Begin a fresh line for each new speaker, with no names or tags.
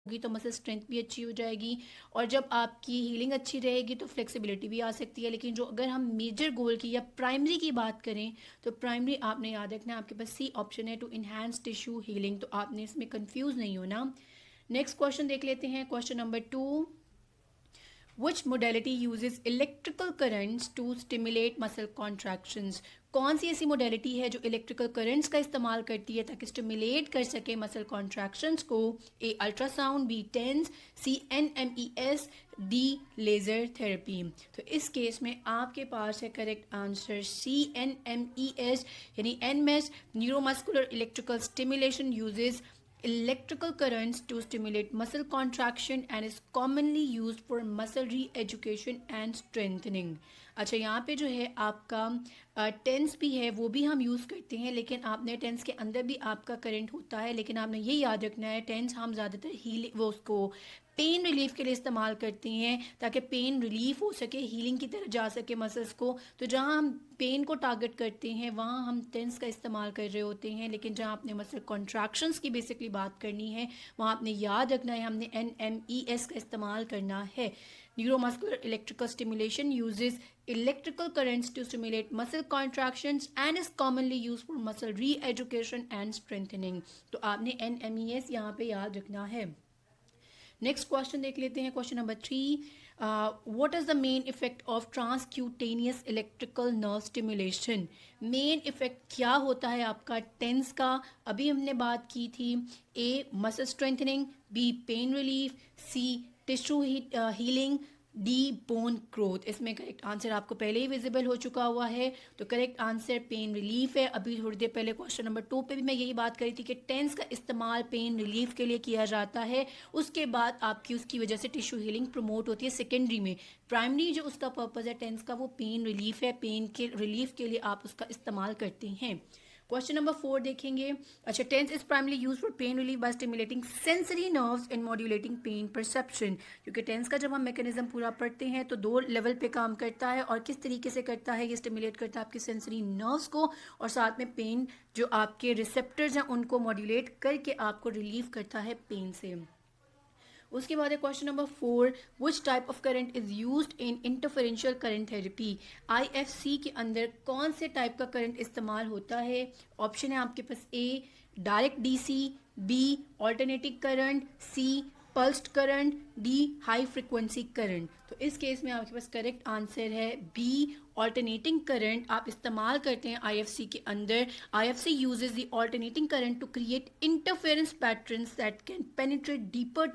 होगी तो muscle strength भी अच्छी हो जाएगी, और जब आपकी हीलिंग अच्छी रहेगी तो फ्लेक्सिबिलिटी भी आ सकती है। लेकिन जो अगर हम मेजर गोल की या प्राइमरी की बात करें तो प्राइमरी आपने याद रखना है, आपके पास सी ऑप्शन है टू इन्हांस टिश्यू हीलिंग, तो आपने इसमें कंफ्यूज नहीं होना। नेक्स्ट क्वेश्चन देख लेते हैं, question number 2, Which modality uses electrical currents to stimulate muscle contractions? कौन सी ऐसी मोडेलिटी है जो इलेक्ट्रिकल करंट्स का इस्तेमाल करती है ताकि स्टिमुलेट कर सके मसल कॉन्ट्रैक्शंस को? ए ultrasound, be tense, C NMES, D laser therapy. तो इस केस में आपके पास है करेक्ट आंसर सी NMES यानी NMES, neuromuscular electrical stimulation uses electrical currents to stimulate muscle contraction and is commonly used for muscle re-education and strengthening। अच्छा, यहाँ पे जो है आपका टेंस भी है, वो भी हम यूज़ करते हैं, लेकिन आपने टेंस के अंदर भी आपका करंट होता है, लेकिन आपने ये याद रखना है टेंस हम ज़्यादातर हीलिंग वो उसको पेन रिलीफ के लिए इस्तेमाल करते हैं ताकि पेन रिलीफ हो सके, हीलिंग की तरफ जा सके मसल्स को। तो जहाँ हम पेन को टारगेट करते हैं वहाँ हम टेंस का इस्तेमाल कर रहे होते हैं, लेकिन जहाँ आपने मसल कॉन्ट्रैक्शंस की बेसिकली बात करनी है वहाँ आपने याद रखना है हमने NMES का इस्तेमाल करना है। Neuromuscular electrical stimulation uses electrical currents to stimulate muscle contractions and is commonly used for muscle re-education and strengthening। तो आपने NMES यहाँ पे याद रखना है। नेक्स्ट क्वेश्चन देख लेते हैं, question number 3, what is the main effect of transcutaneous electrical nerve stimulation? Main effect क्या होता है आपका टेंस का? अभी हमने बात की थी, A muscle strengthening, B pain relief, C tissue healing, D bone growth. इसमें करेक्ट आंसर आपको पहले ही विजिबल हो चुका हुआ है, तो करेक्ट आंसर पेन रिलीफ है। अभी थोड़ी देर पहले क्वेश्चन नंबर 2 पे भी मैं यही बात करी थी कि टेंस का इस्तेमाल पेन रिलीफ के लिए किया जाता है, उसके बाद आपकी उसकी वजह से टिश्यू हीलिंग प्रमोट होती है सेकेंडरी में। प्राइमरी जो उसका पर्पज़ है टेंस का वो पेन रिलीफ है, पेन के रिलीफ के लिए आप उसका इस्तेमाल करते हैं। क्वेश्चन नंबर 4 देखेंगे। अच्छा, TENS is primarily use for pain relief by stimulating sensory nerves and modulating pain perception. क्योंकि टेंस का जब हम मैकेनिज्म पूरा पढ़ते हैं तो 2 लेवल पे काम करता है, और किस तरीके से करता है, ये स्टिमुलेट करता है आपके सेंसरी नर्व्स को, और साथ में पेन जो आपके रिसेप्टर्स हैं उनको मॉड्यूलेट करके आपको रिलीव करता है पेन से। उसके बाद है question number 4, which type of current is used in इंटरफेरेंशियल current therapy? IFC के अंदर कौन से टाइप का करंट इस्तेमाल होता है? ऑप्शन है आपके पास, A direct DC, B alternating current, C pulsed current, D high frequency current. तो इस केस में आपके पास करेक्ट आंसर है बी ऑल्टरनेटिंग करंट आप इस्तेमाल करते हैं IFC के अंदर। IFC uses the alternating current to create interference patterns that can penetrate deeper